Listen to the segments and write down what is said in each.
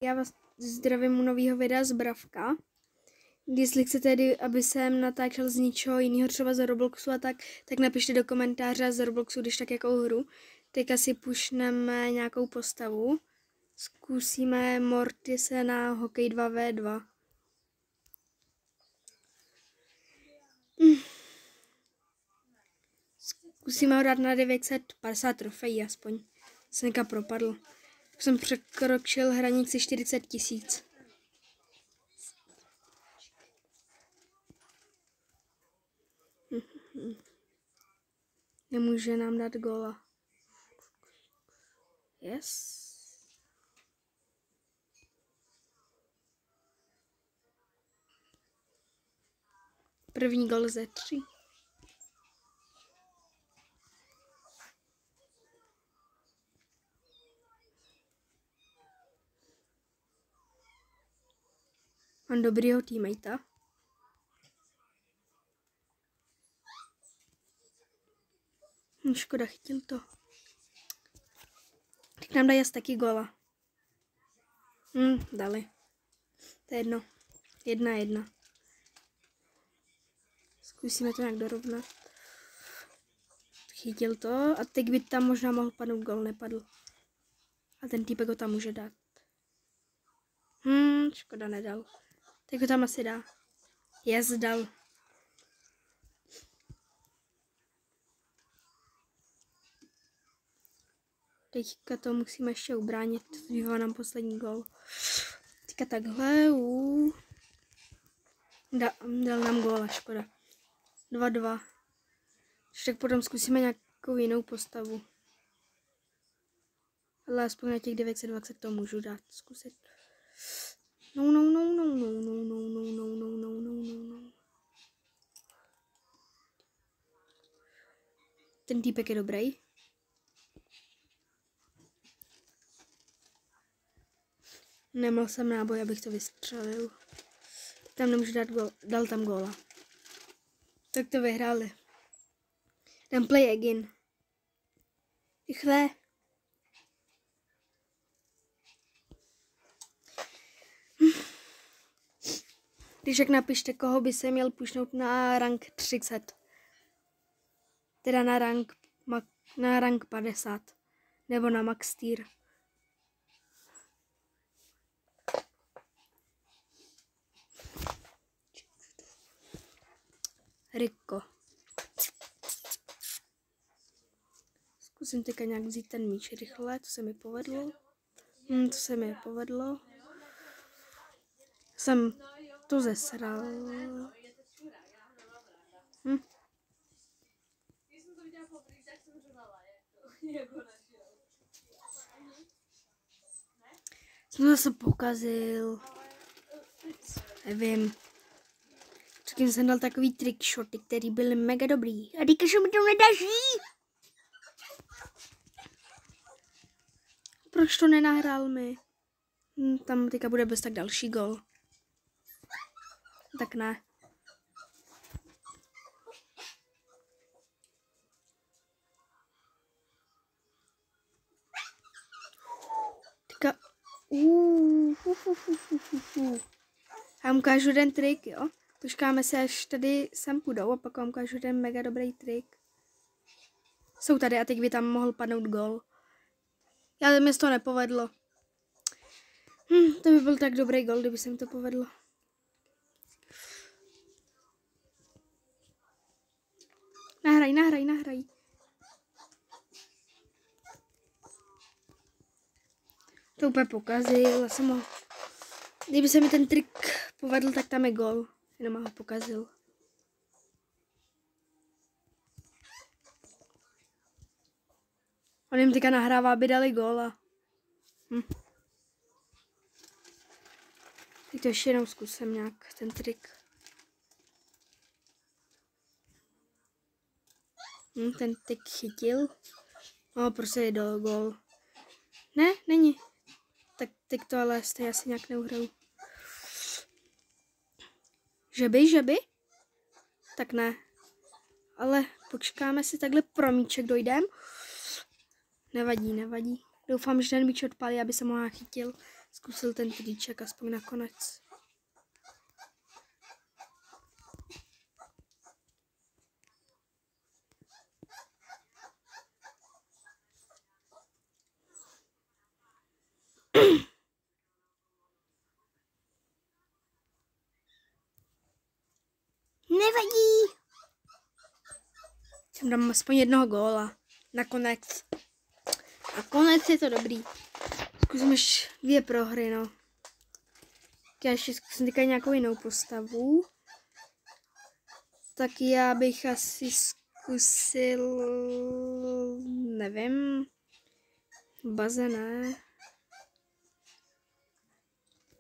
Já vás zdravím u nového videa z Bravka. Jestli chcete, aby jsem natáčel z ničeho jiného, třeba z Robloxu a tak napište do komentáře z Robloxu, když tak jakou hru. Teďka si pušneme nějakou postavu. Zkusíme Mortise na hokej 2v2. Zkusíme ho dát na 950 trofejí aspoň. Jsem někam propadl. Jsem překročil hranici 40 000. Nemůže nám dát góla. Yes. První gól ze 3. Mám dobrýho teammatea. Škoda, chytil to. Tak nám dají asi taky góla. Dali. To je jedno. 1-1. Zkusíme to nějak dorovnat. Chytil to a teď by tam možná mohl padnout gól, nepadl. A ten týpek ho tam může dát. Škoda, nedal. Tak ho tam asi dá. Yes, dal. Teďka to musíme ještě ubránit. Zbývá nám poslední gól. Teďka takhle. Dal nám góla, škoda. 2-2. Tak potom zkusíme nějakou jinou postavu. Ale aspoň na těch 920 to můžu dát. Zkusit. No. Ten týpek je dobrý. Neměl jsem náboj, abych to vystřelil. Tam nemůžu dát gól. Dal tam góla. Tak to vyhráli. Dám play again. Rychle. Když tak napište, koho by se měl pušnout na rank 30. Teda na rank 50. Nebo na max tier. Rico. Zkusím teďka nějak vzít ten míč rychle, to se mi povedlo. Jsem to zesral. Jsem zase pokazil. Nevím. Předtím jsem dal takový trickshoty, který byly mega dobrý. A teďka se mi to nedaří. Proč to nenahrál mi? Tam teďka bude bez tak další gol. Tak ne. Teďka... Já vám ukážu jeden trik, jo? Počkáme se, až tady sem půjdou a pak vám ukážu jeden mega dobrý trik. Jsou tady a teď by tam mohl padnout gol. Já mi to nepovedlo. To by byl tak dobrý gol, kdyby se mi to povedlo. Nahraj. To úplně pokazil. Kdyby se mi ten trik povedl, tak tam je gol. Jenom ho pokazil. On jim teďka nahrává, aby dali góla. Teď to ještě jednou zkusím nějak ten trik. Ten trik chytil. No, prostě je dal gól. Ne, není. Tak teď to ale stejně asi nějak neuhraju. Že by? Tak ne. Ale počkáme si takhle pro míček dojdem. Nevadí. Doufám, že ten míč odpálí, aby se mohla chytil. Zkusil ten triček aspoň nakonec. Nevadí. Jsem dám aspoň jednoho góla. Nakonec. Nakonec je to dobrý. Zkusím ještě 2 prohry, no. Já ještě zkusím teďka nějakou jinou postavu. Tak já bych asi zkusil... Nevím. Baze ne.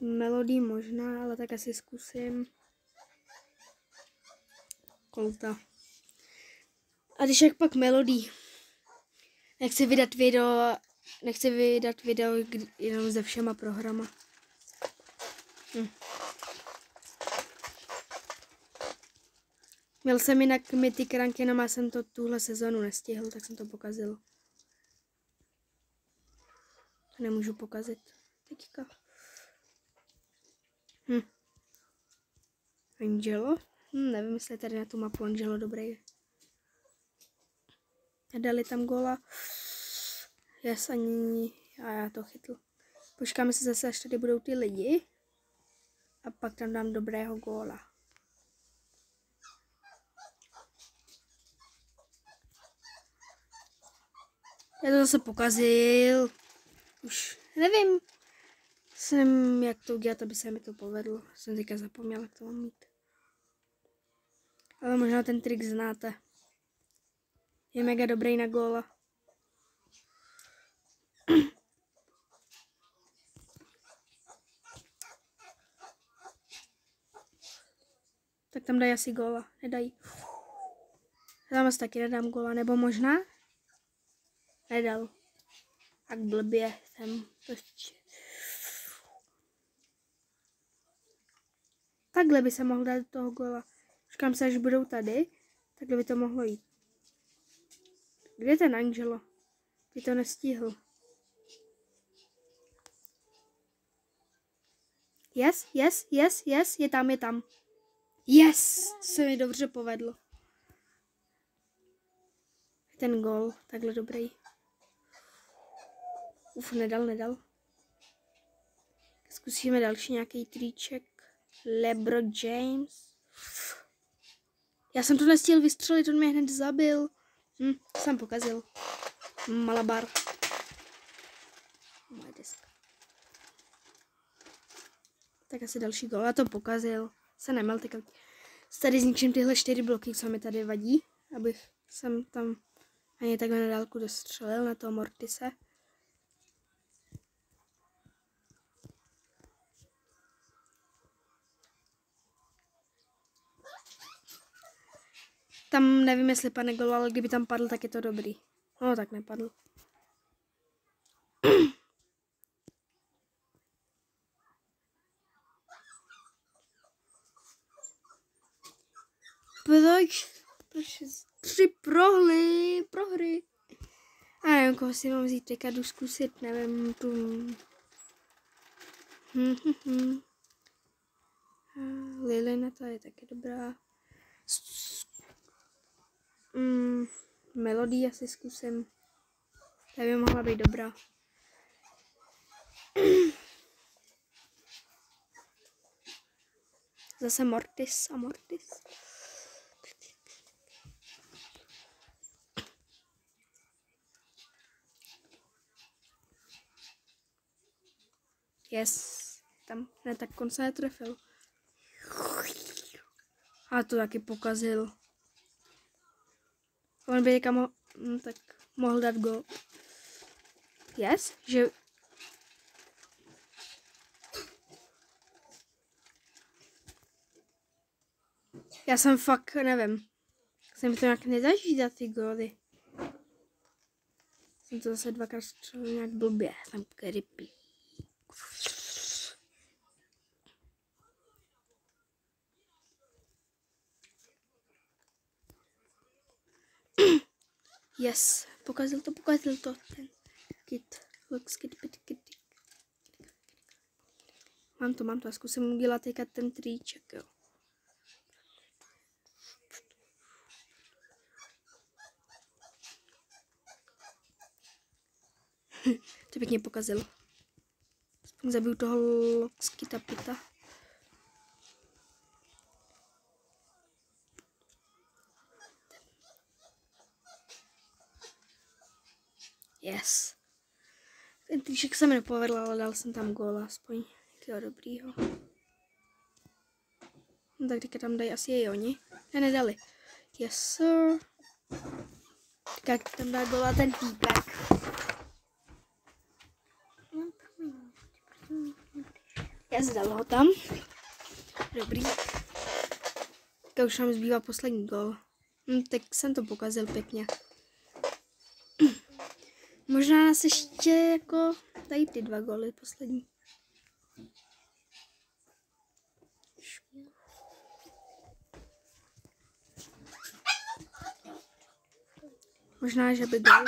Melodii možná, ale tak asi zkusím Colta. A když jak pak Melodii. Nechci vydat video jenom se všema programa. Měl jsem jinak Mythic rank, jenom já jsem to tuhle sezonu nestihl, tak jsem to pokazil. Nemůžu pokazit teďka. Angelo? Nevím, jestli je tady na tu mapu Angelo dobrý. Dali tam góla. Yes, ani já to chytl. Počkáme se zase, až tady budou ty lidi. A pak tam dám dobrého góla. Já to zase pokazil. Už nevím, jak to udělat, aby se mi to povedlo. Jsem teďka zapomněl, jak to mám mít. Ale možná ten trik znáte. Je mega dobrý na góla. Tak tam dají asi góla. Nedají. Tam asi taky nedám góla. Nebo možná? Nedal. Tak blbě jsem to. Takhle by se mohl dát do toho góla. Počkám se, až budou tady. Takhle by to mohlo jít. Kde je ten Angelo? Ty to nestihl. Yes, je tam. Yes, se mi dobře povedlo. Ten gól, takhle dobrý. Nedal. Zkusíme další nějaký triček. LeBron James. Já jsem to nestihl vystřelit, on mě hned zabil. Jsem pokazil. Malabar. Moje deska. Tak asi další gól. Já to pokazil. Se nemel teďka. Tady zničím tyhle 4 bloky, co mi tady vadí. Abych jsem tam ani takhle na dálku dostřelil na toho Mortise. Tam nevím, jestli padne gol, ale kdyby tam padl, tak je to dobrý. No, tak nepadl. Proč 3 prohry. A nevím, koho si mám vzít, teďka jdu zkusit, nevím, tu... Lilina, ta je taky dobrá. Melodii asi zkusím. Ta by mohla být dobrá. Zase Mortis. Yes. Tam ne, tak on se netrefil. A to taky pokazil. On by někam tak mohl dát gol. Yes, že... Já jsem fakt, nevím. Jsem to nějak nezažídat ty góly. Jsem to zase 2krát střelil nějak blbě. Jsem creepy. Yes, pokazil to ten kit Mám to a zkusím udělat teďka ten triček, jo. To pěkně pokazil. Aspoň zabiju toho Loxkita. Yes. Ten triček se mi nepovedl, ale dal jsem tam góla aspoň. Jakého dobrýho. No tak teďka tam dají asi i oni. Ne, nedali. Yes, sir. Tak tam dá góla ten týpek. Yes, dal ho tam. Dobrý. Teďka už nám zbývá poslední gól. Tak jsem to pokazil pěkně. Možná nás ještě jako tady ty 2 góly poslední. Možná, že by gól.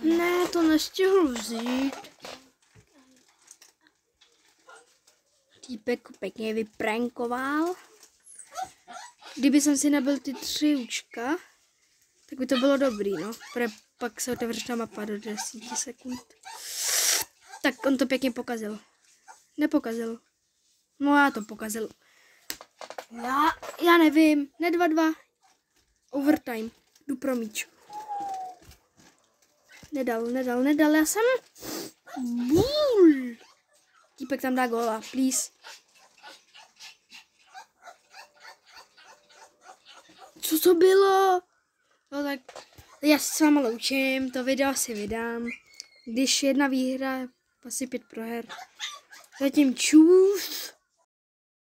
Ne, to nestihl vzít. Týpek pěkně vyprankoval. Kdyby jsem si nabil ty 3 účka, tak by to bylo dobrý, no. Pak se otevře ta mapa do 10 sekund. Tak on to pěkně pokazil. Nepokazil. No já to pokazil. Já nevím. Ne 2-2. Overtime. Jdu pro míč. Nedal. Já jsem... Bůl. Týpek tam dá góla, please. Co to bylo? No tak já se s váma loučím, to video si vydám. Když 1 výhra, asi 5 proher. Zatím čus.